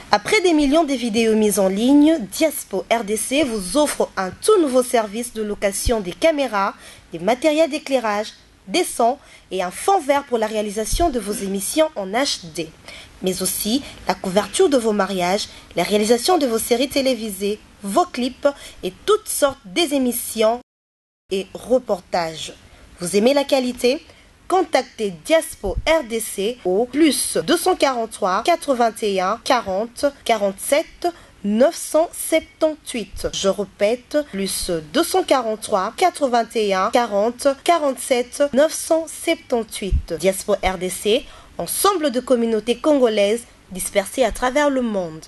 Après des millions de vidéos mises en ligne, Diaspo RDC vous offre un tout nouveau service de location des caméras, des matériels d'éclairage, des sons et un fond vert pour la réalisation de vos émissions en HD. Mais aussi la couverture de vos mariages, la réalisation de vos séries télévisées, vos clips et toutes sortes des émissions et reportages. Vous aimez la qualité? Contactez Diaspo RDC au plus 243 81 40 47 978. Je répète, plus 243 81 40 47 978. Diaspo RDC, ensemble de communautés congolaises dispersées à travers le monde.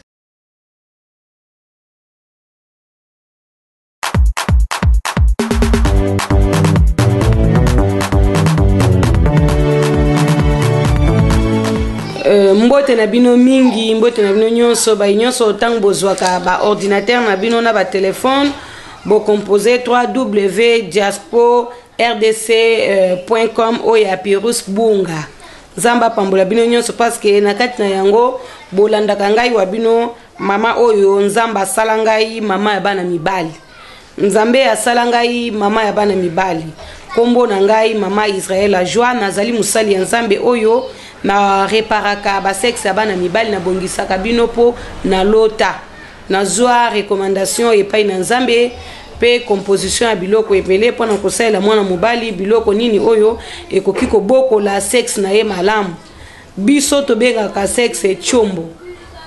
Mbote na bino mingi, mbote na bino nyonso, ba nyonso tang bozwaka ba ordinateur na bino na ba téléphone, bo composer www.diaspo.rdc.com oya Pirus Bunga. Zamba pambola bino nyonso parce que na kati na yango bolandaka ngai wa bino mama oyo nzamba sala ngai mama ya bana mibali. Nzambe ya sala ngai mama ya bana mibali. Kombo na ngai mama Israel la joie nazali musali ya nzambe oyo na reparaka ba sexe ya bana mibali na bongisaka bino po na lota na zwa recommandation epai na nzambe pe composition ya biloko epele pona kosalela mwana mobali biloko nini oyo ekoki koboko la sexe na ye malamu biso tobengaka sexe chombo.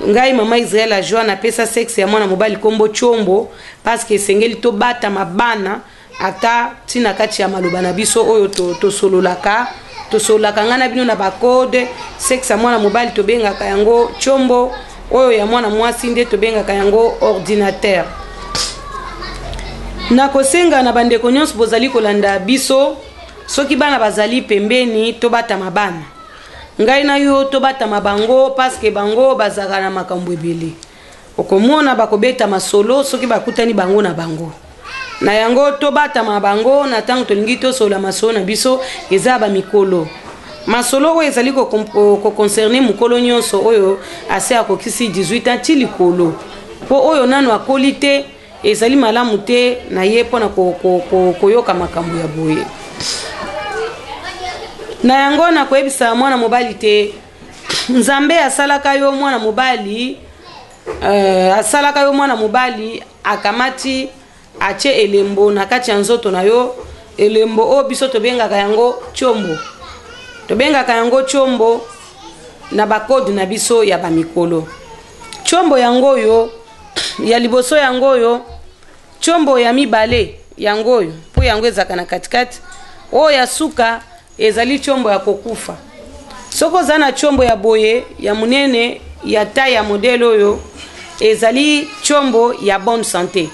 Ngai mama Israel la joie na pesa sexe ya mwana mobali kombo chombo parce que sengeli to bata mabana ata tina kati ya maloba na biso oyo to sololaka tosolaka ngana bino na bakode sexe ya mwana mobali tobengaka yango chombo oyo ya mwana mwasi nde tobengaka yango ordinateur. Na kosenga na bandeko nyonso bozali kolanda biso soki bana bazali pembeni tobata mabana ngai na yo tobata mabango parce que bango bazaka na makambo ebele okomona bakobeta masolo soki bakutani bango na bango na yango tobata mabango na tango tolingi tosola masolo na biso eza ba mikolo masolo oyo ezali ko concerner mukolo nyonso oyo ase akokisi 18 ans ti likolo po oyo nano akoli te ezali malamu te na ye pona koyoka makambo ya boye na yango na koyebisa mwana mobali te nzambe asalaka yo mwana mobali akamati ache elembo na kati ya nzoto na yo elembo o biso tobengaka yango chombo na bakode na biso ya bamikolo chombo yango yo ya liboso yango yo chombo ya mibale yango yo po yango ezaka na katikati o ya suka ezali chombo ya kokufa soko zana chombo ya boye ya munene ya taille ya modele oyo ezali chombo ya bonne santé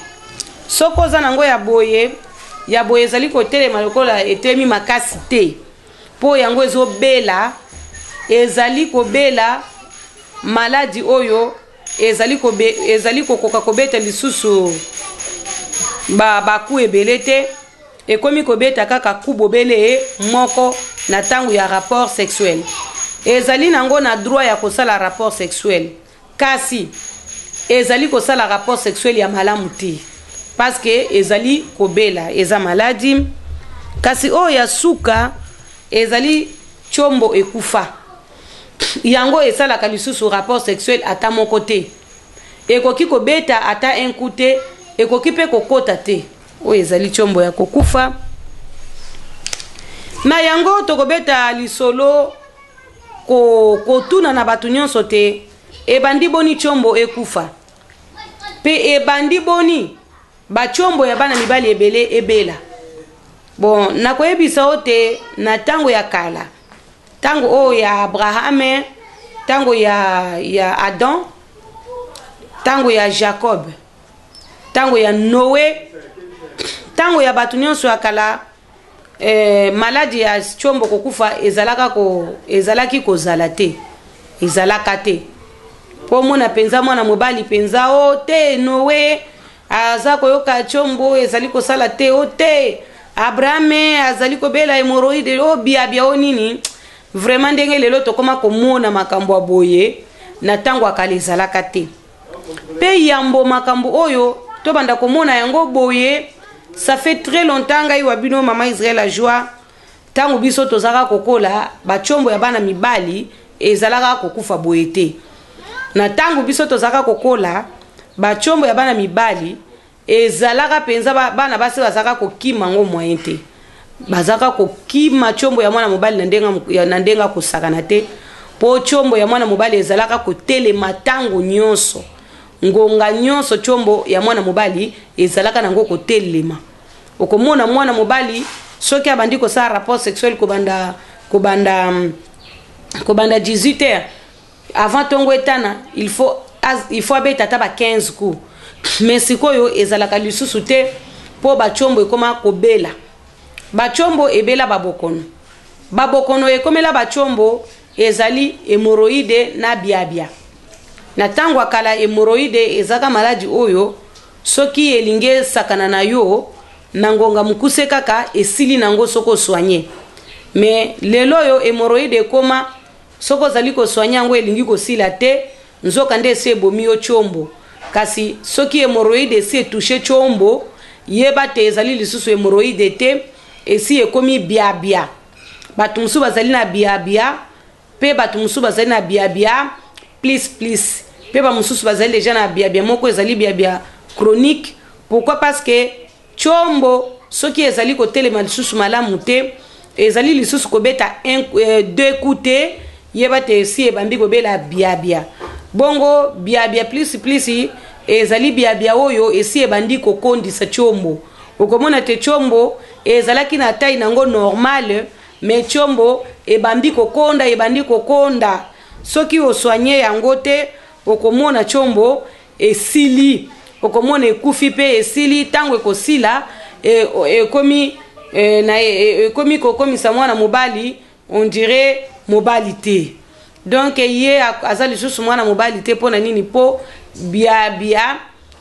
soko zana ngo ya boye ezali kotelema lokola etemi makasi te po yango ezobela ezali kobela maladi oyo ezali kokoka kobeta lisusu baku ebele te ekomi kobeta kaka kubobele moko na tangu ya rapport sexuel ezali nango na droit ya kosala rapport sexuel kasi ezali kosala rapport sexuel ya malamu te parce que ezali kobela eza maladi kasi oyo ya suka ezali chombo ekufa yango esalaka lisusu rapport sexuel ata moko te ekoki kobeta ata enku te ekoki pe kokota te oyo ezali chombo ya kokufa na yango tokobeta lisolo kotuna na bato nyonso te ebandi boni chombo ekufa pe ebandi boni bachombo ya bana mibali ebele ebela bon nakoyebisa ote na tango ya kala tango oyo ya Abraham tango ya Adam tango ya Jacob tango ya Noé tango ya bato nyonso ya kala maladi ya chombo kokufa ezalaki kozala te ezalaka te po mona penza mwana mobali penza o te Noé aza koyoka chombo ezali kosala te o te Abraham azali kobela hémorroïde o biabia o nini vraiment ndenge lelo tokoma komona makambo aboye na tango akala ezalaka te. Pe yambo makambo oyo to banda komona yango boye, ça fait très longtemps ngai wa bino mama Israël a joie tango biso tozaka kokola bachombo ya bana mibali ezalaka kokufa boye te. Na tango biso tozaka kokola bachombo ya bana mibali ezalaka penza bana basi bazaka kokima ngo moyen te. Bazaka kokima chombo ya mwana mobali na ndenga kosakana te. Po chombo ya mwana mobali ezalaka kotelema tango nyonso. Ngonga nyonso chombo ya mwana mobali ezalaka nango kotelema. Okomona mwana mobali soki abandi ko sa rapport sexuel kobanda 18h avant tongo etana il faut abeta taba 15 coups. Mais sikoyo ezalaka lisusu te po bachombo ekoma kobela. Bachombo ebela babokono. Babokono ekomela bachombo ezali hémorroïde na biabia. Na tango akala hémorroïde ezaka maladi oyo soki elinge sakana na yo na ngonga mukuse kaka esili nango soko soigner. Mais lelo yo hémorroïde koma soko zali ko soigner ngo elingi ko sila te nzoka nde se bomi yo chombo. Kasi soki hémorroïde se toucher chombo yeba te ezali lisusu hémorroïde te esi ekomi biabia. Batu musu bazali na biabia pe batu musu bazali na biabia please pe ba musu bazali déjà na biabia moko ezali biabia chronique. Pourquoi? Parce que chombo soki ezali ko telema lisusu malamu te ezali lisusu ko beta 2 coups te yeba te esi ebambi ko bela biabia. Bongo biabia plus ezali biabia oyo esi ebandi ko kondisa chombo. Okomona te chombo ezalaki na taille nango normal mais chombo ebandi kokonda soki osoigner yango te okomona chombo esili, okomona ekufi pe esili tango ekosila ekomi kokomisa mwana mobali on dirait mobali te. Donc ye azali lisusu mwana mobali te pona nini po biabia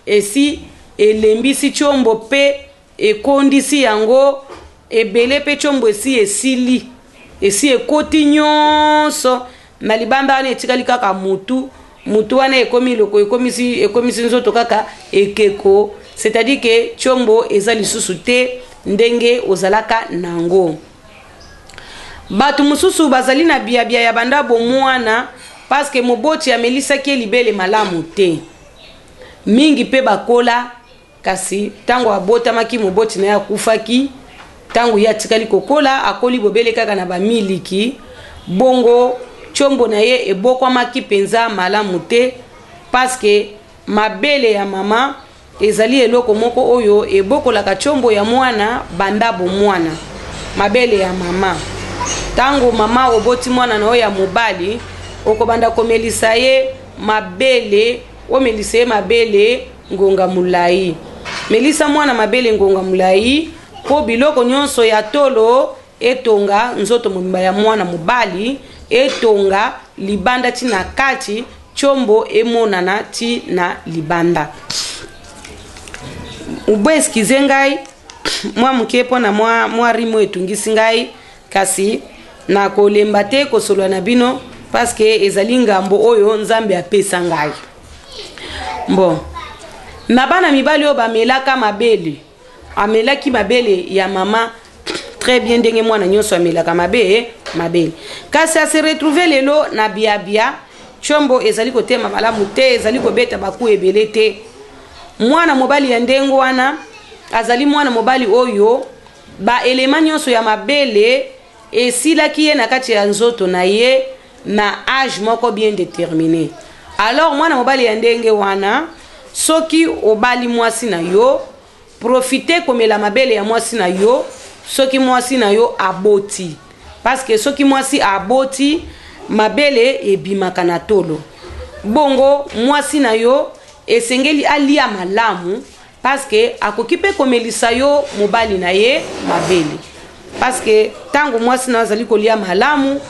esi elembisi chombo pe ekondisi yango ebele pe chombo esi esili esi ekoti nyonso na libanda wana etikali kaka mutu wana ekomi loko ekomisi nzoto kaka ekeko, c'est-à-dire que chombo eza lisusu te ndenge ozalaka nango. Batu mususu bazali na biabia ya banda bomwana parce que moboti amelisaki libele malamu te. Mingi pe bakola kasi tango abotamaki moboti na ya kufaki tango ya tikali kokola akoli bobele kaka na bamiliki bongo chombo na ye ebokwamaki penza malamu te parce que mabele ya mama ezali eloko moko oyo ebokolaka chombo ya mwana banda bomwana. Mabele ya mama tango mama oboti mwana na ya mobali okobanda komelisa ye mabele omelisa ye mabele ngonga mulai. Melisa mwana mabele ngonga mulai po biloko nyonso ya tolo etonga nzoto mobimba ya mwana mobali etonga libanda ti na kati chombo emonana ti na libanda. Ube eskize ngai mwa mukepo na mwa rimo etungisi ngai kasi na kolemba te kosolwa na bino parce que ezali ngambo oyo Nzambe apesa ngai. Bon, na bana mibali oyo bamelaka mabele amelaki mabele ya mama très bien ndenge mwana nyonso amelaka mabele kasi se retrouver lelo na biabia chombo ezali kotema malamu te ezali kobeta baku ebele te. Mwana mobali ya ndengo wana azali mwana mobali oyo ba elema nyonso ya mabele esilaki ye na kati ya nzoto na ye na âge moko bien déterminé. Alors mwana mobali ya ndenge wana soki obali mwasi na yo profite komela mabele ya mwasi na yo soki mwasi na yo aboti parce que soki mwasi aboti mabele ebimaka na tolo. Bongo mwasi na yo esengeli alia malamu parce que akoki pe komelisa yo mobali na ye mabele parce que tango mwasi na azali kolia malamu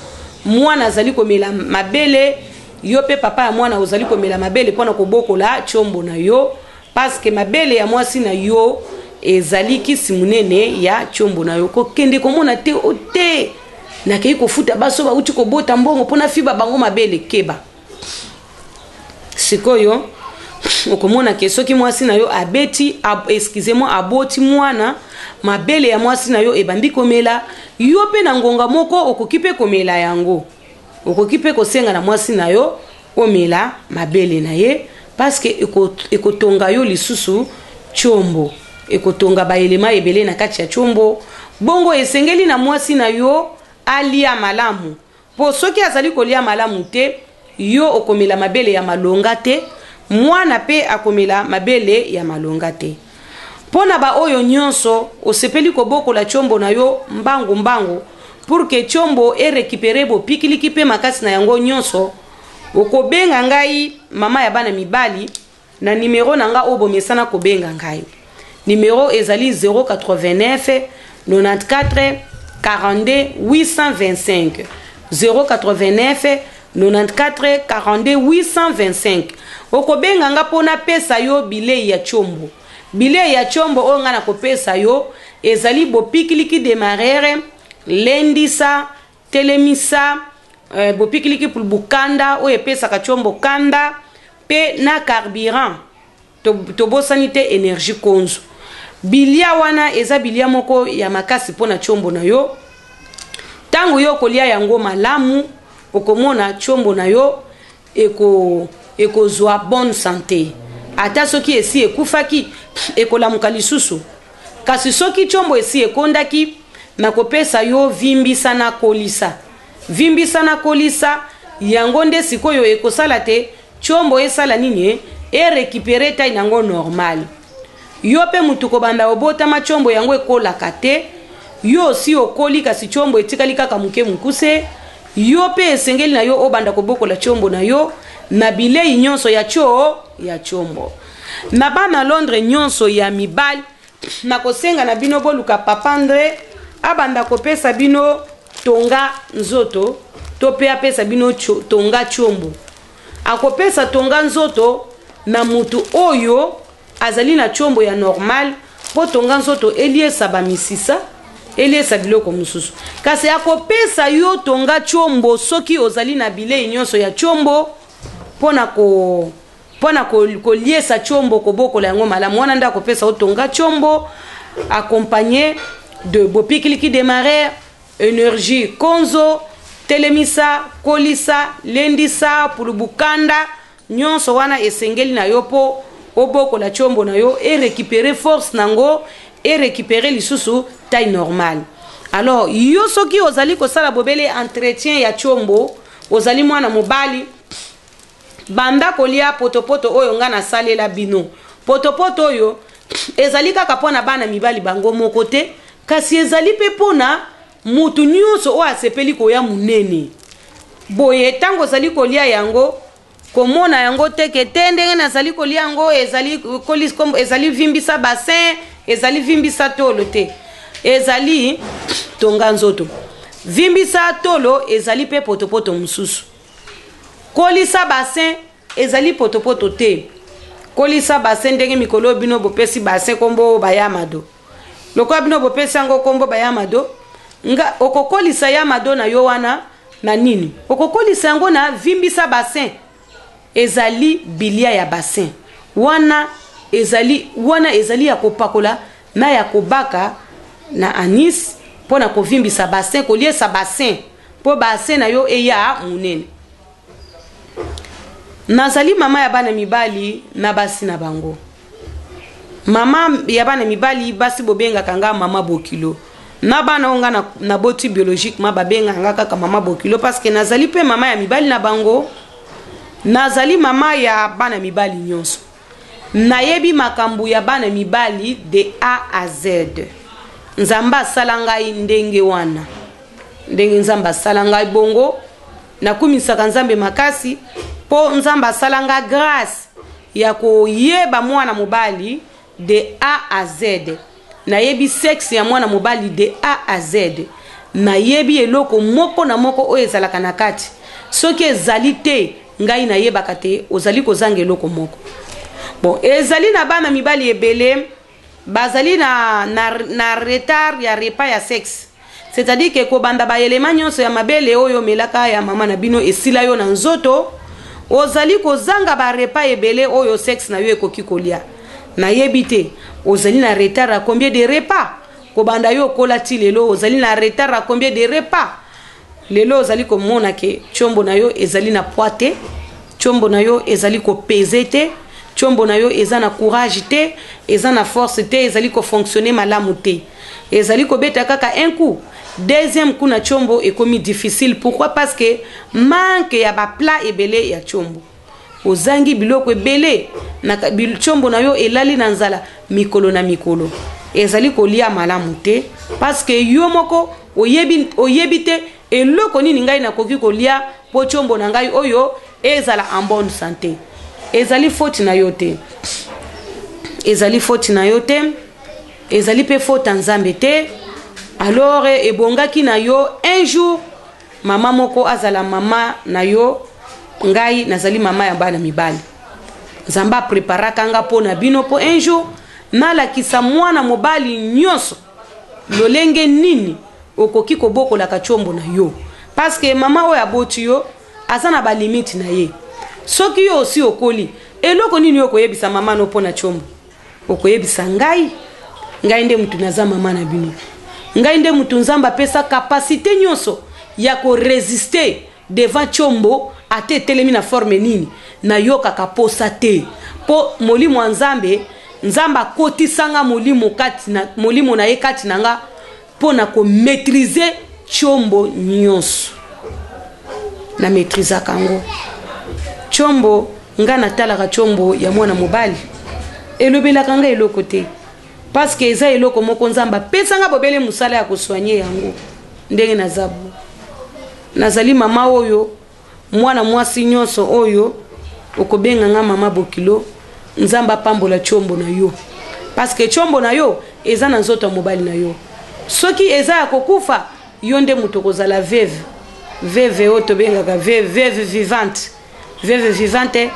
mwana azali komela mabele yo pe papa ya mwana ozali komela mabele pona kobokola chombo na yo parce que mabele ya mwasi na yo ezali kisi munene ya chombo na yo kokende komona te ote na kei kofuta baso ba uti kobota mbongo pona fiba bango mabele keba sikoyo okomona ke soki mwasi na yo abeti excusez-moi aboti mwana mabele ya mwasi na yo ebandi komela yo pe na ngonga moko okoki pe komela yango okoki pe kosenga na mwasi na yo omela mabele na ye parce que ekotonga yo lisusu chombo ekotonga baelema ebele na kati ya chombo bongo esengeli na mwasi na yo alia malamu po soki azali kolia malamu te yo okomela mabele ya malonga te mwana pe akomela mabele ya malonga te pona ba oyo nyonso osepeli kobokola chombo na yo mbangu pour que chombo récupérer bo pikiliki pe makasi na yango nyonso okobenga ngai mama ya bana mibali na numero nanga obomesana kobenga ngai numero ezali 089 94 42 825 089 94 42 825 okobenga nga pona pesa yo bilei ya chombo bilei ya chombo oyo nga na kopesa yo ezali bopikiliki demarere lendisa telemisa bopikiliki pour bukanda oyo epesaka chombo kanda pe na carburant tobosani te énergie konzo bilia wana eza bilia moko ya makasi pona chombo na yo tango yo kolia yango malamu okomona chombo na yo ekozwa bonne santé ata soki esi ekufaki ekolamuka lisusu kasi soki chombo esi ekondaki nakopesa yo vimbisa na kolisa yango nde sikoyo ekosala te chombo esala nini récupérer taille nango normal yo pe mutu kobanda obotama chombo yango ekolaka te yo si okoli kasi chombo etikali kaka muke mukuse yo pe esengeli na yo obanda kobokola chombo na yo na bilei nyonso ya chombo na bana Londres nyonso ya mibali na kosenga na bino boluka Papa Andre abanda kopesa bino tonga nzoto to pe apesa bino tonga chombo akopesa tonga nzoto na mutu oyo azali na chombo ya normal po tonga nzoto eliesa bamisisa eliesa biloko mususu kasi akopesa yo tonga chombo soki ozali na bilei nyonso ya chombo pona koliesa chombo kobokola yango malamu wana nda akopesa yo tonga chombo accompagné de bopikiliki démarrer énergie konzo telemisa kolisa lendisa pour bukanda nyonso wana esengeli na yo po obokola chombo na yo récupérer force nango récupérer lisusu taille normale alors yo soki ozali kosala bobele entretien ya chombo ozali mwana mobali banda kolia potopoto oyo nga na salela bino potopoto oyo ezali kaka pona bana mibali bango moko te kasi ezali pe pona mutu nyonso oyo asepeli koya munene boye tango ozali kolia yango komona yango teke te ndenge nazali kolia yango ezali vimbisa bassin ezali vimbisa tolo te ezali tonga nzoto vimbisa tolo ezali pe potopoto mususu kolisa bassin ezali potopoto te kolisa bassin ndenge mikolo bino bopesi bassin kombo bayamado lokola bino bopesi yango kombo bayamado nga okokolisa yamado na yo wana na nini okokolisa yango na vimbisa bassin ezali bilia ya bassin wana ezali ya kopakola na ya kobaka na anis pona kovimbisa bassin koliesa bassin po bassin na yo eya munene nazali mama ya bana mibali na basi na bango mama ya bana mibali basi bobenga kanga mama bokilo na bana onga na boti biologique ma babenga nga kaka mama bokilo parce que nazali pe mama ya mibali na bango nazali mama ya bana mibali nyonso nayebi makambu ya bana mibali de A à Z nzamba asala ngai ndenge wana ndenge nzamba asala ngai bongo nakumisaka nzambe makasi po nzamba asala nga grâce ya koyeba mwana mobali de A à Z nayebi sexe ya mwana mobali de A à Z nayebi eloko moko na moko oyo ezalaka na kati soki ezali te ngai nayebaka te ozali kozanga eloko moko bon ezali na bana mibali ebele bazali na retard ya repas ya sexe c'est-à-dire que kobanda ba élément nyonso ya mabele oyo melaka ya mama na bino esila yo na nzoto ozali kozanga ba repas ebele oyo sexe na yo ekoki kolia na yebite ozali na retard à combien de repas kobanda yo kolati lelo ozali na retard à combien de repas lelo ozali komona ke chombo na yo ezali na poite chombo na yo ezali ko peser te chombo na yo eza na courage te eza na force te ezali ko fonctionner malamu te ezali ko beta kaka un coup deuxième coup na chombo ekomi difficile pourquoi parce que manque ya ba plat ebele ya chombo ozangi biloko ebele na chombo na yo elali na nzala mikolo na mikolo ezali kolia malamu te parce que yo moko oyebi te eloko nini ngai nakoki kolia po chombo na ngai oyo ezala en bonne santé ezali faute na yo te ezali faute na yo te ezali pe faute nzambe te alors ebongaki na yo un jour mama moko azala mama na yo ngai nazali mama ya bana mibali nzamba preparaka nga po na bino po un jour nalakisa mwana mobali nyonso lolenge nini okoki kobokola ka chombo na yo parce que mama oyo aboti yo aza na ba limite na ye soki yo osi okoli eloko nini yo koyebisa mama no po na chombo okoyebisa ngai nde mutu naza mama na bino ngai nde mutu nzamba pesa capacité nyonso ya ko résister devant chombo ate telemi na forme nini na yo kaka posa te po molimo nzambe nzamba kotisanga molimo kati na molimo na ye kati nanga pona ko maîtriser chombo nyonso na maîtriser kango chombo nga natalaka chombo ya mwana mobali elobelaka nga eloko te parce que eza eloko moko nzamba pesanga bobele musala ya kosoigner yango ndenge nazabu nazali mama oyo mwana mwasi nyonso oyo okobenga nga mama bokilo nzamba pambola chombo na yo parce que chombo na yo eza na nzoto mobali na yo soki eza ya kokufa yo nde mutu kozala veve oyo tobengaka veve vivante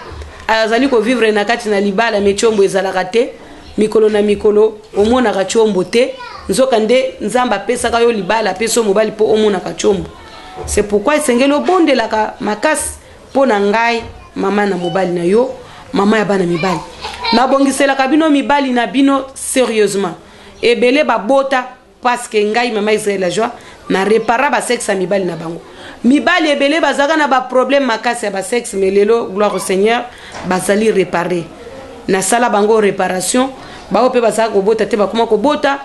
azali ko vivre na kati na libala me chombo ezalaka te mikolo na mikolo omonaka chombo te nzoka nde nzamba pesaka yo libala peso mobali po omonaka chombo c'est pourquoi esengeli obondelaka makasi po na ngai mama na mobali na yo mama ya bana mibali nabongiselaka bino mibali na bino sérieusement ebele babota parce que ngai mama Israël la joie na repara ba sexe ya mibali na bango mibali ebele bazaka na ba problème makasi ya ba sexe mais lelo gloire au Seigneur bazali réparer na sala bango réparation ba ope bazaka kobota te bakoma kobota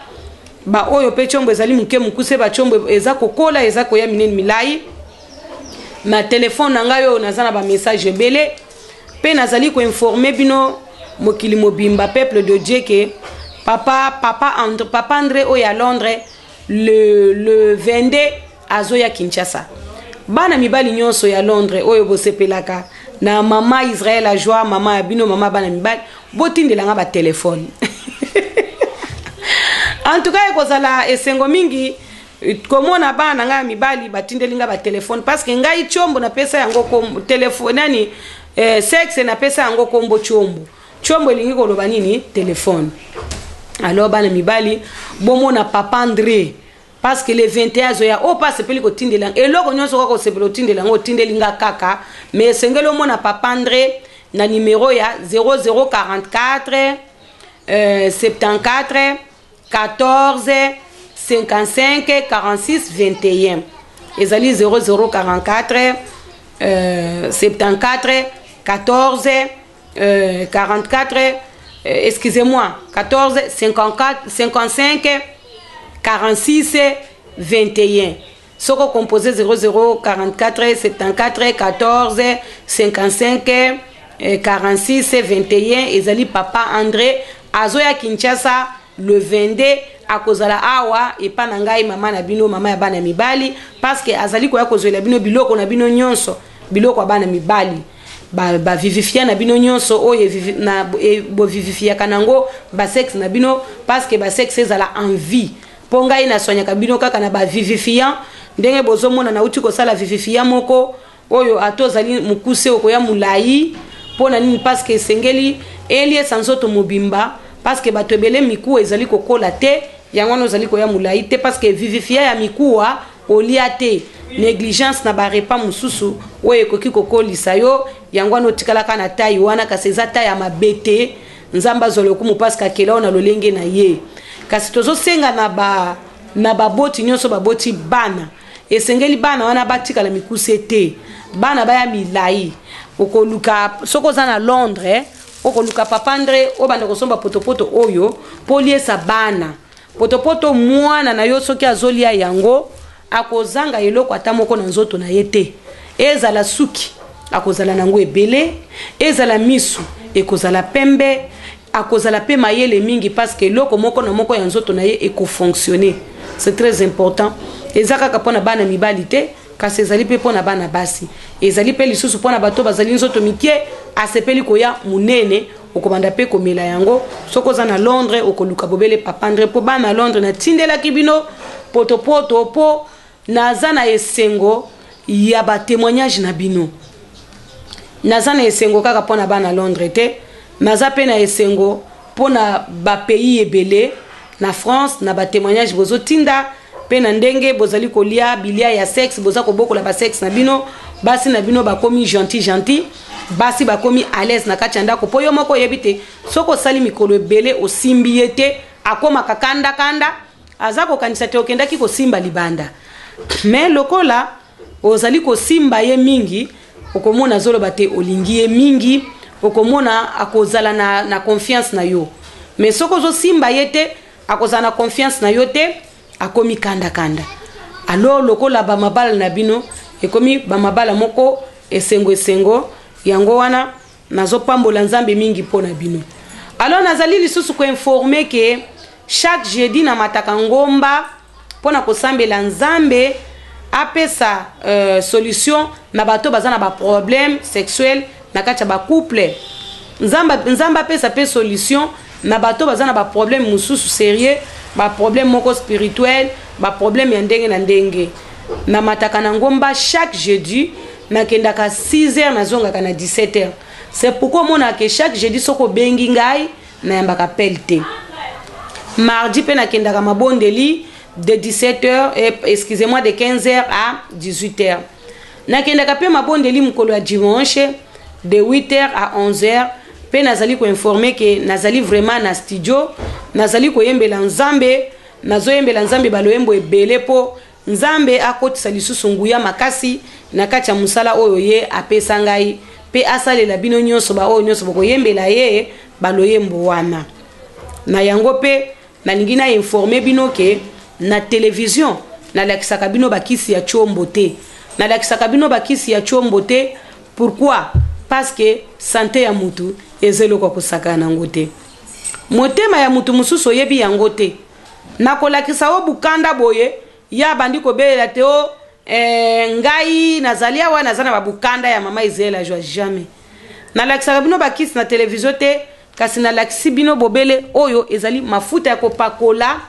ba oyo pe chombo ezali muke mukuse ba chombo eza kokola eza koya minene milai na téléphone na ngai oyo nazana ba message ebele pe nazali ko informer bino mokili mobimba peuple de Dieu que papa André oya Londres le 22 azoya Kinshasa bana mibali nyonso ya Londres oyo bosepelaka na mama Israël la joie mama bino mama bana mibali botindelanga ba téléphone en tout cas ekozala esengo mingi komona bana nga mibali batindelinga ba téléphone parce que ngai chombo na pesa yango ko téléphone nani sexe na pesa yango kombo chombo elingi koloba nini téléphone alors bana mibali bomona papa André parce que le 21 zoya o passe peli ko tindela eloko nyonso ko sepelo tindela ngo tindelinga kaka mais sengelo mona papa André na numéro ya 0044 74 14 55 46 21 ezali 0044 74 14 44 excusez-moi 14 54 55 46 21 soko composé 0044 74 14 55 46 21 ezali papa André azoya Kinshasa le 22 akozala awa epa na ngai mama na bino mama ya bana mibali parce que azali ko ya kozwela bino biloko na bino nyonso biloko ya bana mibali ba vivifia na bino nyonso oyo na bo vivifia kanango ba sexe na bino parce que ba sexe ezala envie po ngai na sonya kabino kaka na ba vivifia ndenge bozomona na uti ko sala vivifia moko oyo atozali mukuse okoya mulai pona nini parce que sengeli elie sanzoto mobimba parce que bato ebele miku ezali kokola te yango nozali koya mulai te parce que vivifia ya mikuwa olia te négligence na ba repas mususu oyo ekoki kokolisa yo yango wana otikalaka na taille wana kasi eza taille ya mabete nzamba zolo kumu parce que kela na lolenge na ye kasi tozosenga na baboti nyonso baboti bana esengeli bana wana batikala mikuse te bana baya milai okoluka soko za na Londres okoluka papandre obanda kosomba potopoto oyo poliesa bana potopoto mwana na yo soki azolia yango akozanga eloko ata moko na nzoto na ye te ezala suki akozala nango ebele ezala misu ekozala pembe akozala pe mayele mingi parce que eloko moko na moko ya nzoto na ye ekofonctionner. C'est très important. Ezaka kapona bana mibali te kasi ezali pe pona bana basi ezali pe lisusu pona bato bazali nzoto mikie asepeli koya munene okobanda pe komela yango soko za na Londres okoluka bobele papandre po bana Londres na tindela kibino potopoto po naza na esengo ya ba témoignage na bino naza na esengo kaka pona bana Londres te naza pe na esengo pona ba pays ebele na France na ba témoignage bozo tinda pe na ndenge bozali kolia bilia ya sexe boza kobokola ba sexe na bino basi na bino bakomi gentil basi bakomi à l'aise na kati ndako po yo moko yebite soko sali mikolo ebele osimbi yete akoma kakanda kanda azako kanisa te okendaki ko simba libanda mais lokola ozali ko simba ye mingi okomona zolo bate olingi ye mingi okomona akozala na confiance na yo mais soko zo simba yete akozala na confiance na yo te akomi kanda kanda alors lokola ba mabala na bino ekomi ba mabala moko esengo yango wana nazo pambola nzambe mingi pona bino alors nazali lisusu ko informer que chaque jeudi na mataka ngomba pona kosambela nzambe apesa solution na bato bazana ba problème sexuel na kati ba couple nzamba apesa pe solution na bato bazana ba problème mususu sérieux ba problème moko spirituel ba problème ya ndenge na ndenge na mataka na ngomba chaque jeudi na kendaka 6h na zongaka na 17h. C'est pourquoi mona que chaque jeudi soko bengi ngai na yambaka pelte mardi pe na kendaka mabondeli de 17h excusez-moi de 15h à 18h na kendaka pe mabondeli mukolo ya dimanche de 8h à 11h pe nazali ko informer que nazali vraiment na studio nazali ko yembela nzambe nazo yembela nzambe baloyembo ebele po nzambe akotisa lisusu nguya makasi na kati ya musala oyo ye apesa ngai pe asalela bino nyonso ba oyo nyonso boko yembela ye baloyembo wana na yango pe nalingi na informer bino ke na télévision na lakisaka bino bakisi ya chombo te na lakisaka bino bakisi ya chombo te pourquoi parce que santé ya mutu ezelo kwa kusaka na ngote motema ya mutu mususu yebi yango te na kolakisa o bukanda boye ya bandiko belela te o ngai nazalia wana zana babukanda ya mama Israël ajwa jamais na lakisaka bino bakisi na télévision te kasi na lakisi bino bobele oyo ezali mafuta ya kopakola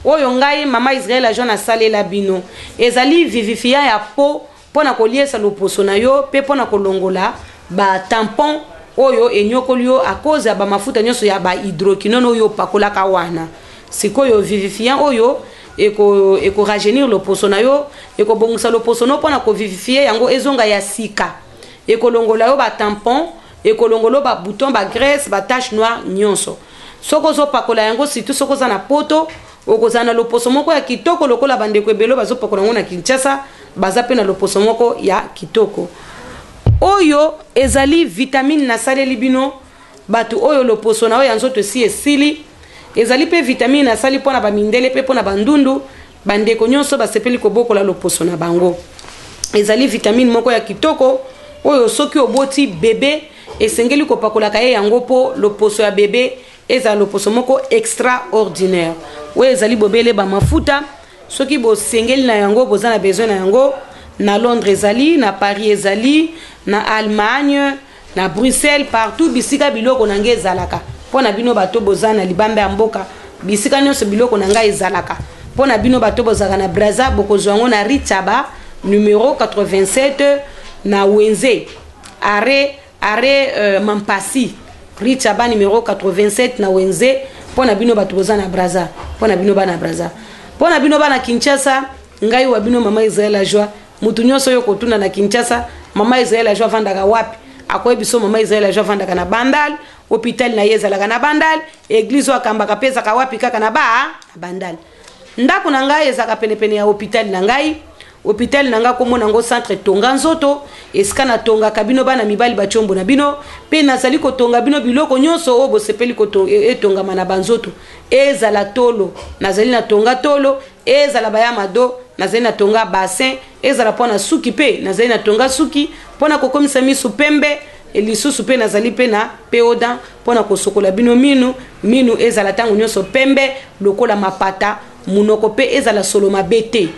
oyo ngai mama Israël ajwa na salela bino ezali vivifia ya po pona koliesa loposo na yo pe pona kolongola ba tampon oyo enyokoli yo a cause ya ba mafuta nyonso ya ba hydroquinone oyo pakola ka wana sikoyo vivifiant oyo eko rajeunir loposo na yo eko bongisa loposo no pona ko vivifier yango ezonga ya sika eko longola yo ba tampon eko longolo ba bouton ba graisse ba tache noire nyonso soko zo pakola yango situ soko za na poto okozana loposo moko ya kitoko lokola bandeko ebelo bazo pakola ngo na Kinshasa baza pe na loposo moko ya kitoko oyo ezali vitamine na saleli bino batu oyo loposo na oyo nzoto si esili ezali pe vitamine na sali pona ba mindele pe pona bandundu bandeko nyonso basepeli kobokola loposo na bango ezali vitamine moko ya kitoko oyo soki oboti bébé esengeli kopakola kaye yango po loposo ya bébé eza loposo moko extraordinaire oyo ezali bobele ba mafuta soki bo sengeli na yango boza na besoin na yango na Londres ezali na Paris ezali na Allemagne na Bruxelles partout bisika biloko na nge ezalaka pona bino bato bozana libambe ya mboka bisika nyonso biloko na ngai ezalaka pona bino bato bozaka na Brazza bokozwango na Richaba numéro 87 na Wenze arrêt Mampasi Richaba numéro 87 na Wenze pona bino bato bozana Brazza pona bino bana Brazza pona bino bana Kinshasa ngai wa bino mama Israël ajwa mutu nyonso yo kotuna na Kinshasa mama Israel ajo avandaka wapi akoye biso mama Israel ajo avandaka na Bandal hôpital na yezalaka na Bandal église akambaka pesa ka wapi kaka na Bandal ndako na ngai ezaka penepene ya hôpital na ngai hôpital na ngai komona ngo centre tonga nzoto esika na tonga kabino bana mibali bachombo na bino pe nazali kotonga bino biloko nyonso o bosepeli etonga mana banzoto ezala tolo nazali na tonga tolo ezala bayama do nazali na tonga bassin ezala pona suki pe nazali na tonga suki pona kokomisa misu pembe elisusu pe nazali pe na peoda pona kosokola bino minu ezala tango nyonso pembe lokola mapata munoko pe ezala solo mabete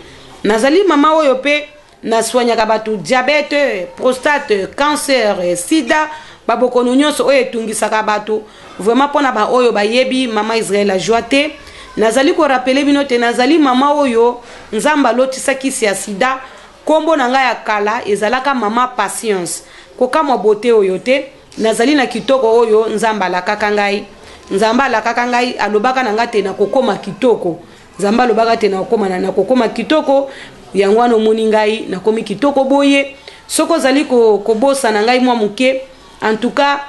nazali mama oyo pe na soignaka batu diabete prostate cancer sida babokono nyonso oyo etungisaka batu vraiment pona ba oyo bayebi mama Israel ajoa te nazali ko rappeler bino te nazali mama oyo nzamba lotisaki ya sida kombo na ngai ya kala ezalaka mama patience kokamwa bote oyo te nazali na kitoko oyo nzamba lakaka ngai nzamba lakaka ngai alobaka na ngai te na kokoma kitoko nzamba alobaka te na kokoma kitoko yango wana omoni ngai nakomi kitoko boye soko zali kobosa na ngai mwa muke en tout cas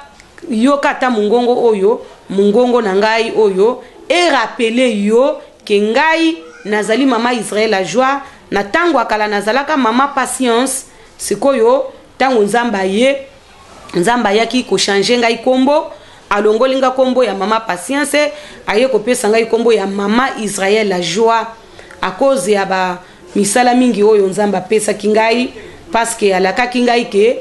yoka ta mungongo na ngai oyo e rappeler yo ke ngai nazali mama Israel ajoa na tango akala nazalaka mama patience sikoyo tango nzamba yaki ko changer ngai kombo alongolinga kombo ya mama patience aye kopesa ngai kombo ya mama Israel ajoa a cause ya ba misala mingi oyo nzamba pesa kingai parce que alaka kingai ke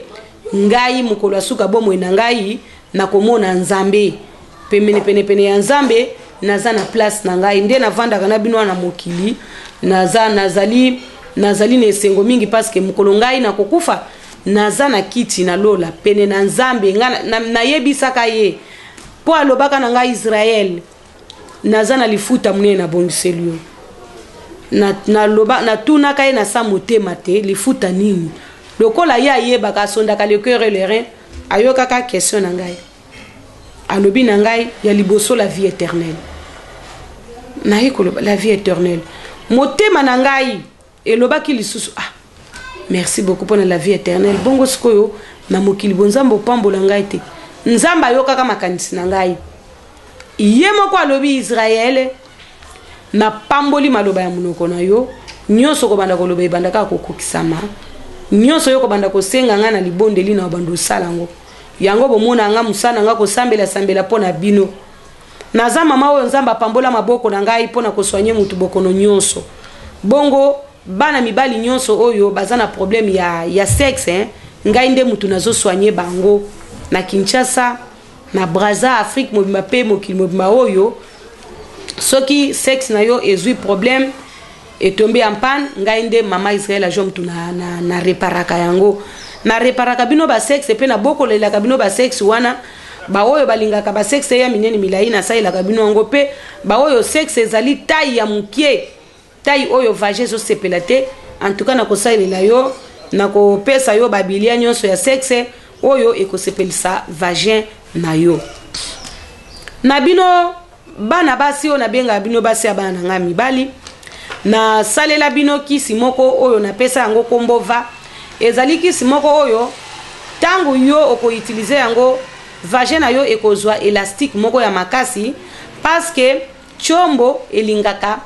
ngai mukolo asuka bomo na ngai na komona nzambe pene ya nzambe naza na place na ngai nde navanda kana bino na mokili nazali na esengo mingi parce que mukolo ngai na kokufa naza na kiti na lola pene na nzambe na yebisaka ye po alobaka na ngai Israel naza na lifuta munene na bondiselio na loba na tuna kaye na sa motema te lifuta nini lokola ya yebaka sondaka le cœur et le rein ayoka ka question na ngai alobi na ngai ya liboso la vie éternelle na yekolo la vie éternelle motema na ngai elobaki lisusu merci beaucoup pour la vie éternelle bongo sikoyo na mokili bonzambo pambola ngai te nzamba ayoka ka makanisi na ngai ye moko alobi Israël na pamboli maloba ya munoko na yo nyonso ko banda koloba ebandaka kokokisama nyonso yo ko banda kosenga nga na libondeli na bando salango yango bomona nga musana nga ko sambela pona bino naza mama oyo nzamba pambola maboko na ngai pona koswanye mutu bokono nyonso bongo bana mibali nyonso oyo bazana problème ya sexe ngai nde mutu nazo soigner bango na Kinshasa na Brazza Afrique mobimba pe mokili mobimba oyo soki sexe na yo ezui problème etombe en panne ngai nde mama Israel ajo mtu na reparaka yango na reparaka bino ba sexe pe na boko lela kabino ba sexe wana ba oyo balingaka ba sexe ya minene milai na saila kabino ngo pe ba oyo sexe ezali taille ya mukie taille oyo vagin zo sepelate en tout cas na ko saila yo na ko pesa yo babilia nyonso ya sexe oyo ekosepelisa vagin na yo na bino bana basi o na benga bino basi abana nga mibali na salela bino kisi moko oyo na pesa yango kombova ezali kisi moko oyo tango yo oko utiliser yango vagin na yo ekozwa élastique moko ya makasi parce que chombo elingaka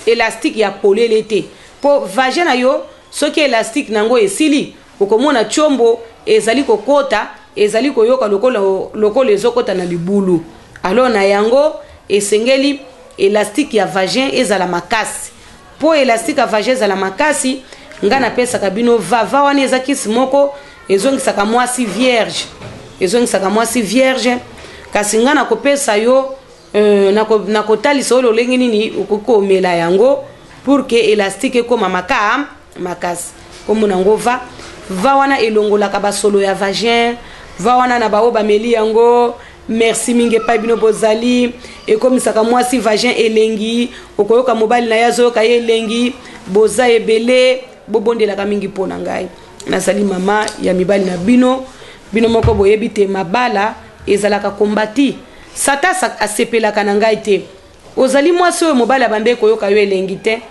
élastique ya polele te po vagin na yo soki élastique nango esili okomona chombo ezali kokota ezali koyoka lokolo ezokota na libulu alors na yango esengeli élastique ya vagin ezala makasi po élastique ya vagin ezala makasi nga na pesa kabino va wana ezakisi moko ezongisaka mwasi vierge kasi nga na kopesa yo na kotalisa oyo lolenge nini okokomela yango pour que élastique ekoma makasi komona ngo va wana elongolaka basolo ya vagin va wana na bao bameli yango merci mingi pa bino bozali ekomisaka mwasi vagin elengi okoyoka mobali na yazo ka elengi boza ebele bobondelaka mingi pona ngai nazali mama ya mibali na bino moko boyebi te mabala ezalaka kombati sata asepelaka na ngai te ozali mwasi oyo mobali abande koyoka yo elengi te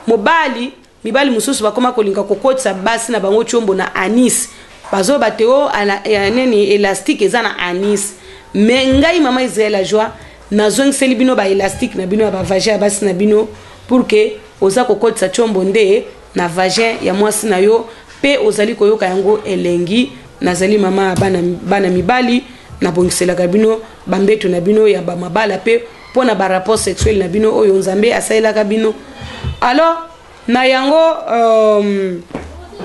mobali mibali mususu bakoma kolinga kokotisa basi na bango chombo na anis bazo bateo neni élastique eza na anis mais ngai mama Israël joie nazongiseli bino ba élastique na bino ba vagin basi na bino pour que oza kokotisa chombo nde na vagin ya mwasi na yo pe ozali koyoka yango elengi nazali mama bana mibali na bongiselaka bino bambeto na bino ya ba mabala pe pona ba rapport sexuel na bino oyo nzambe asailaka bino. Alors na yango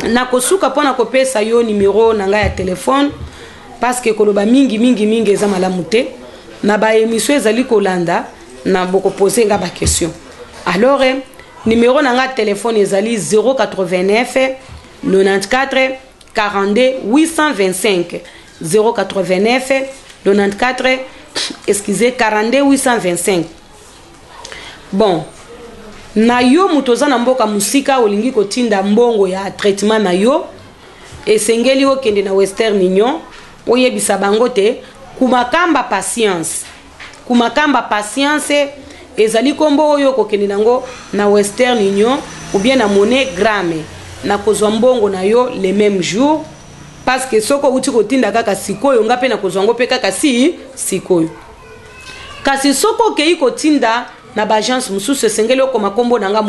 na kosuka pona kopesa yo numéro na ngai ya téléphone parce que koloba mingi eza malamu te na ba émission ezali kolanda na boko poser nga ba question. Alors numéro na ngai téléphone ezali 089 94 42 825 089 94 excusez 42 825. Bon na yo mutoza na mboka musika olingi kotinda mbongo ya traitement na yo esengeli okende na Western Union oyebisa bango te kumakamba patience ezali kombo oyo kokende nango na Western Union ou bien na MoneyGram na kozwa mbongo na yo le même jour parce que soko uti kotinda kaka sikoyo ngape na kozwa ngo pe kaka sikoyo kasi soko kei kotinda na bagence mususu esengeli okoma kombo nanga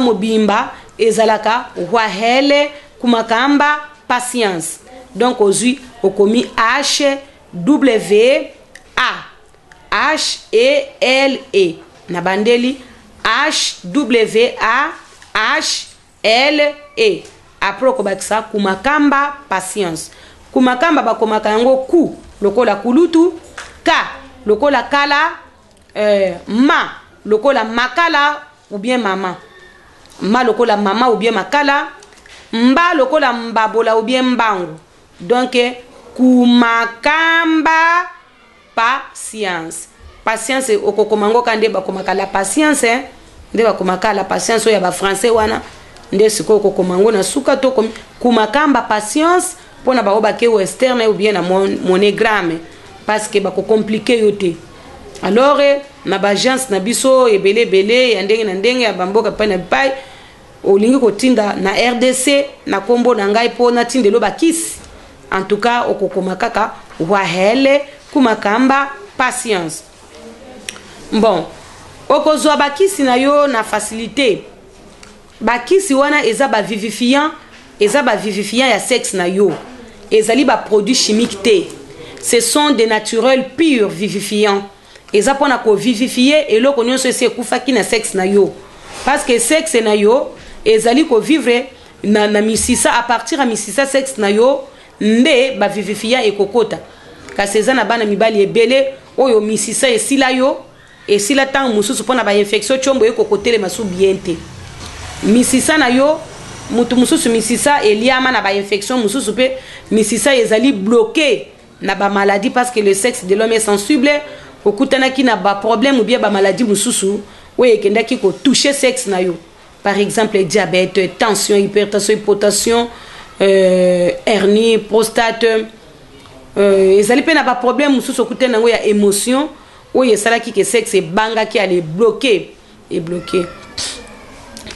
mobimba ezalaka wahele kumakamba patience donc ozui okomi HWAHELE na bandeli HWAHLE après okobakisa kumakamba patience kumakamba bakomaka yango ku lokola kulutu ka lokola kala ma lokola makala ou bien mama ma lokola mama ou bien makala mba lokola mbabola ou bien mbangu donc kumakamba patience okokomango kande bakomaka la patience nde bakomaka la patience ya ba français wana nde siko okokomango na suka to kumakamba patience pona ba obake Western ou bien na MoneyGram parce que bako compliqué yote. Alors na bagence na biso ebele ya ndenge na ndenge ya bamboka pa na pai olingi kotinda na RDC na kombo na ngai po na tindelo bakisi en tout cas okokoma kaka wahele kumakamba patience. Bon okozwa bakisi na yo na facilité bakisi wana eza ba vivifiant ya sexe na yo ezali ba produits chimiques te, ce sont des naturels purs vivifiants eza pona ko vivifier eloko nyonso ese ekufaki na sexe na yo parce que sexe na yo ezali ko vivre na misisa à partir ya misisa sexe na yo nde ba vivifia ekokota kasi eza na bana mibali ebele oyo misisa esila yo esila tango mususu pona ba infection chombo ekokotele masu bien te misisa na yo mutu mususu misisa eliama na ba infection mususu pe misisa ezali bloqué na ba maladie parce que le sexe de l'homme est sensible okutanaki na ba problème ou bien ba maladie mususu oyo ekendaki ko toucher sexe na yo par exemple diabète, tension, hypertension, hypotension, hernie, prostate ezali pe na ba problème mususu okutana nango ya émotion oyo esalaki ke sexe banga ki ale bloqué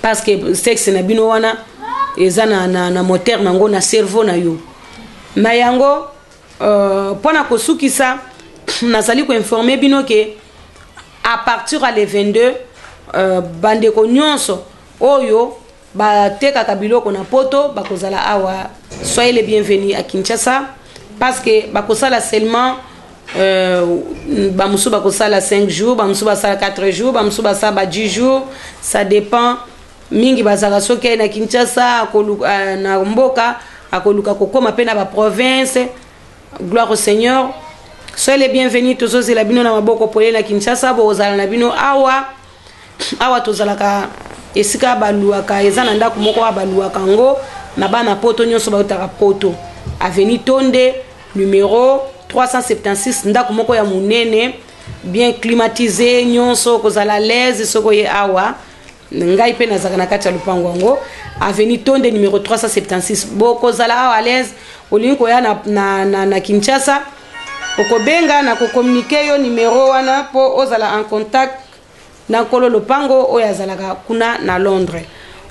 parce que sexe na bino wana eza na moteur nango na cerveau na yo na yango pona kosukisa nazali ko informer bino ke à partir à le 22 bandeko nyonso oyo batekaka biloko na poto bakozala awa soyez les bienvenus à Kinshasa parce que bakosala seulement bamusu bakosala 5 jours bamusu basala 4 jours bamusu basala 10 jours ça dépend mingi bazala soki na Kinshasa na mboka akoluka kokoma pe na ba province. Gloire au Seigneur. Soyez les bienvenus tous la bino na maboko pole na Kinshasa bozala na bino awa tozalaka esika baluaka eza na ndako moko baluaka ngo na bana poto nyonso bautaka poto avenue Tonde numéro 376 ndako moko ya munene bien climatisé nyonso kozala l'aise soko ye awa ngai pe nazaka na kati ya lupango ngo avenue Tonde numéro 376 bokozala awa à l'aise olingo ya na Kinshasa okobenga na ko communiquer yo numéro wana po ozala en contact na kolo lopango oyo azalaka kuna na Londres.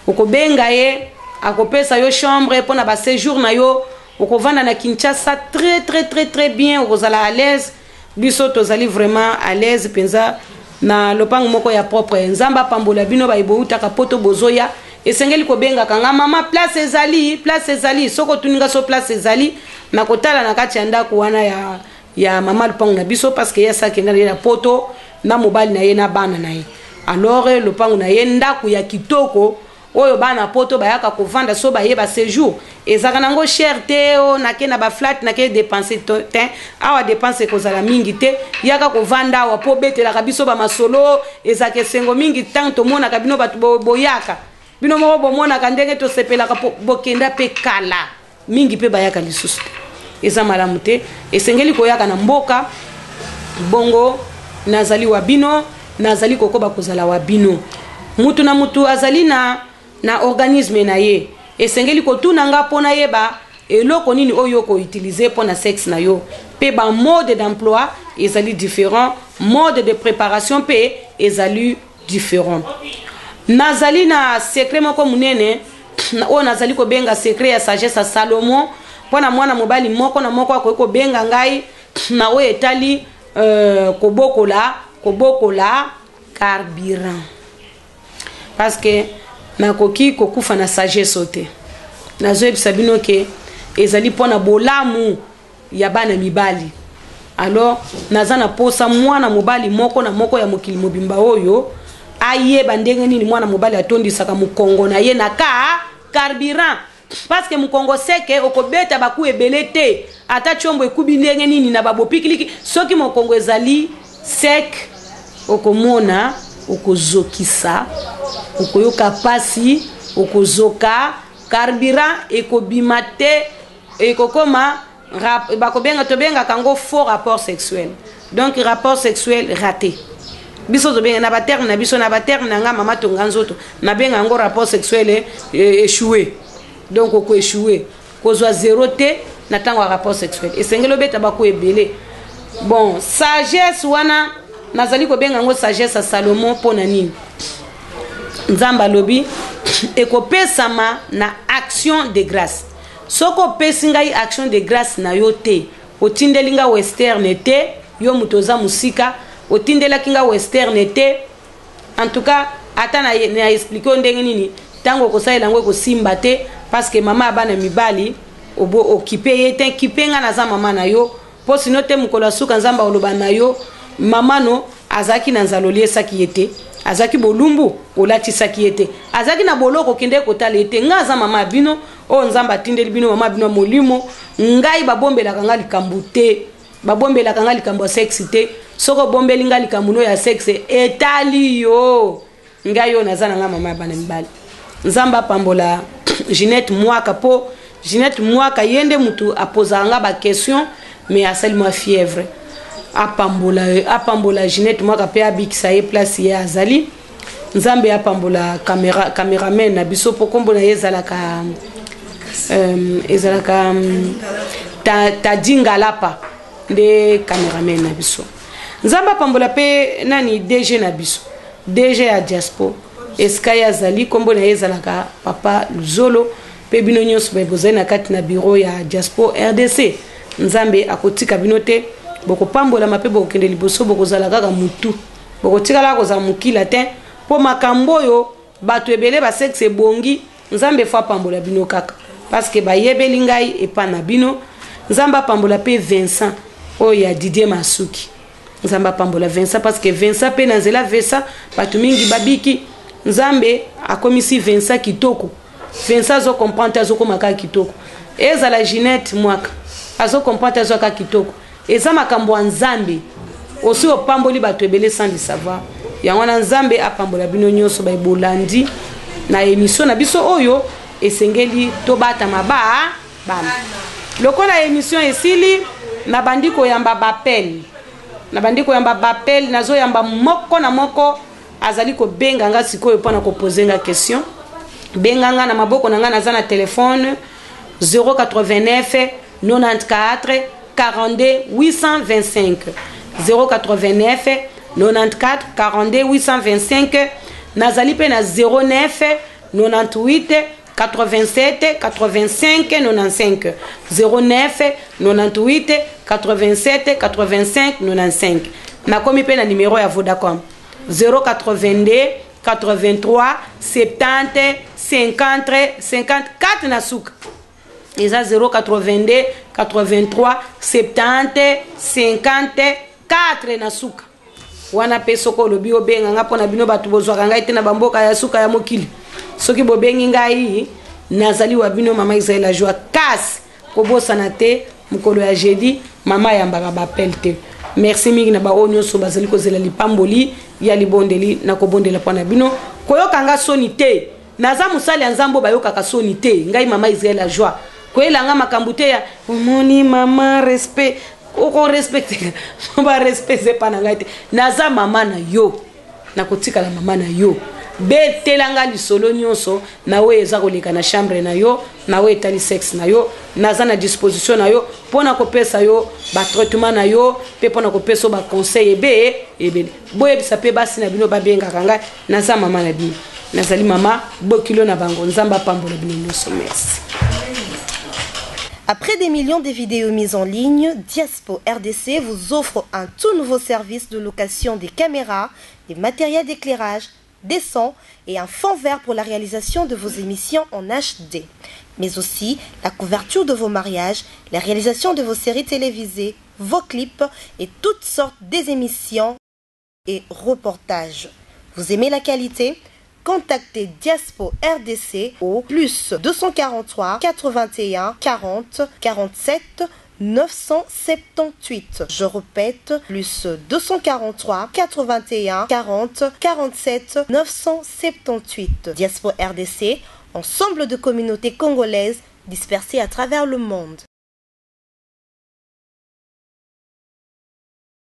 Okobenga ye akopesa yo chambre pour na ba séjour na yo, okovanda na Kinshasa très bien, okozala à l'aise. Biso tozali vraiment à l'aise penza na lopango moko ya propre. Nzamba pambola bino ba ibouta kapoto bozoya esengeli kobenga kanga mama place ezali soko tuninga so place ezali na kotala na kati ya ndako wana ya mama lopango na biso parce que ya sakenda na poto na mobali na ye na bana na ye. Alors lopango na ye ndako ya kitoko oyo bana poto bayaka kovanda so baye ba séjour ezaka nango cher te o nakena ba flat nakena dépenser te awa dépenser kozala mingi te yaka kovanda wa po betela kabiso ba masolo ezaka sengo mingi tanto mona kabino batu boyaka bino mo bomona kandenge to sepela ka bokenda pe kala mingi pe bayaka lisusu eza malamu te esengeli koyaka na mboka bongo nazali wa bino nazali kokoba kozala wa bino mutu na mutu azali na organisme na ye esengeli kotuna nga pona yeba eloko nini oyo ko utiliser pona sexe na yo pe ba mode d'emploi ezali différent, mode de préparation pe ezali différent. Nazali na secret moko munene o nazali ko benga secret ya sagesse ya Salomon pona mwana mobali moko na moko ko benga ngai na o etali kobokola carburant parce que nakoki kokufa na sagesse ote nazoyebisa bino ke ezali pona bolamu ya bana mibali. Alors naza na posa mwana mobali moko na moko ya mokili mobimba oyo ayeba ndenge nini mwana mobali atondisaka mukongo na ye na carburant parce que mukongo seke okobeta baku ebele te ata chombo ekubi ndenge nini na babopikiliki soki mukongo ezali sek okomona okozokisa okoyoka pasi okozoka carburant ekobima te ekokoma bakobenga tobenga kango faux rapport sexuel, donc rapport sexuel raté biso tobenga na ba terme na biso na ba terme nga mama tonga nzoto na benga ngo rapport sexuel échoué, donc oko échoué kozwa zéro te na tango rapport sexuel esengelo beta bako ebele. Bon sagesse wana nazali ko benga ngo sagesse ya Salomon pona nini nzamba lobi ekopesama na action de grâce soko pesi ngai action de grâce na yo te otindelinga western te yo mutoza musika otindelaki nga western te en tout cas ata na expliquer ndenge nini tango kosalela ngo kosimba te parce que mama abana mibali obo okipe yete kipenga na za mama na yo po sino te mukola suka nzamba oloba na yo mama no azaki na nzaloli esaki yete azaki bolumbu olati saki yete azaki na boloko kende kotala yete nga za mama bino o nzamba tindeli bino mama bino molimo ngai babombela kanga likambu te babombela kanga likambu sexe te soko bombeli ngali likambu ya sexe etali yo ngai yo nazana nga mama bana mbali nzamba pambola Ginette Mwaka po Ginette Mwaka yende mutu apoza nga ba question mais asali ma fièvre apambola Ginette Mwaka pe abikisa ye place ye azali nzambe apambola cameraman na biso po kombo na ezalaka ta dingalapa de cameraman na biso nzamba pambola pe nani DG na biso DG ya Diaspo Eskaya azali kombo na ezalaka papa Luzolo pe bino nyonso bozali na kati na bureau ya Diaspo RDC nzambe akotika bino te boko pambola mape boko kende liboso boko zala kaka mutu boko tikala ko za mukila te po makambo yo bato ebele ba sexe bongi nzambe fa pambola bino kaka parce que ba yebeli ngai epa na bino nzamba pambola pe Vincent o ya Didier Masuki nzamba pambola Vincent parce que Vincent pe nanzela vesa bato mingi babiki nzambe akomisi Vincent kitoko Vincent zo comprendre zo komaka kitoko ezala Ginette Mwaka azo comprendre zo ka kitoko eza makambo nzambe osi opamboli bato ebele sans le savoir yango na nzambe apambola bino nyonso ba bolandi na émission na biso oyo esengeli to bata maba bana lokola émission esili na bandiko yamba bapel nazo yamba moko na moko azali ko benga nga sikoyo pona ko poser nga question benga nga na maboko na nga naza na téléphone 089 94 42 825 089 94 42 825 nazali pe na 09 98 87 85 95 09 98 87 85 95 nakomi pe na numéro ya Vodacom 082 83 70 50 54 na suka eza 082 83 70 54 na suka wana pe soko lobi obenga nga pona bino batu bozwaka ngai te na bamboka ya suka ya mokili soki bobengi ngai nazali wa bino mama Israël la joie kasi kobosana te mokolo ya jeudi mama yambaka bapel te merci mingi na bao nyonso bazali kozela lipamboli ya libondeli na kobondela pona bino koyoka nga soni te naza musali ya nzambo bayokaka soni te ngai mama Israël la joie koyelanga makambo te ya omoni mama respect oko respecte ba respecte pa na ngai te naza mama na yo nakotika la mama na yo betelanga lisolo nyonso nawe eza koleka na chambre na yo nawe etali sexe na yo naza na disposition na yo pona kopesa yo ba traitement na yo pe pona kopesa ba conseil ebe boyebisa pe basi na bino babengaka ngai naza mama na bino nazali mama bokilo na bango nzamba pambola bino nyonso merci. Après des millions de vidéos mises en ligne, Diaspo RDC vous offre un tout nouveau service de location des caméras, des matériels d'éclairage, des sons et un fond vert pour la réalisation de vos émissions en HD. Mais aussi la couverture de vos mariages, la réalisation de vos séries télévisées, vos clips et toutes sortes des émissions et reportages. Vous aimez la qualité ? Contactez Diaspo RDC au plus 243 81 40 47 978. Je répète, plus 243 81 40 47 978. Diaspo RDC, ensemble de communautés congolaises dispersées à travers le monde.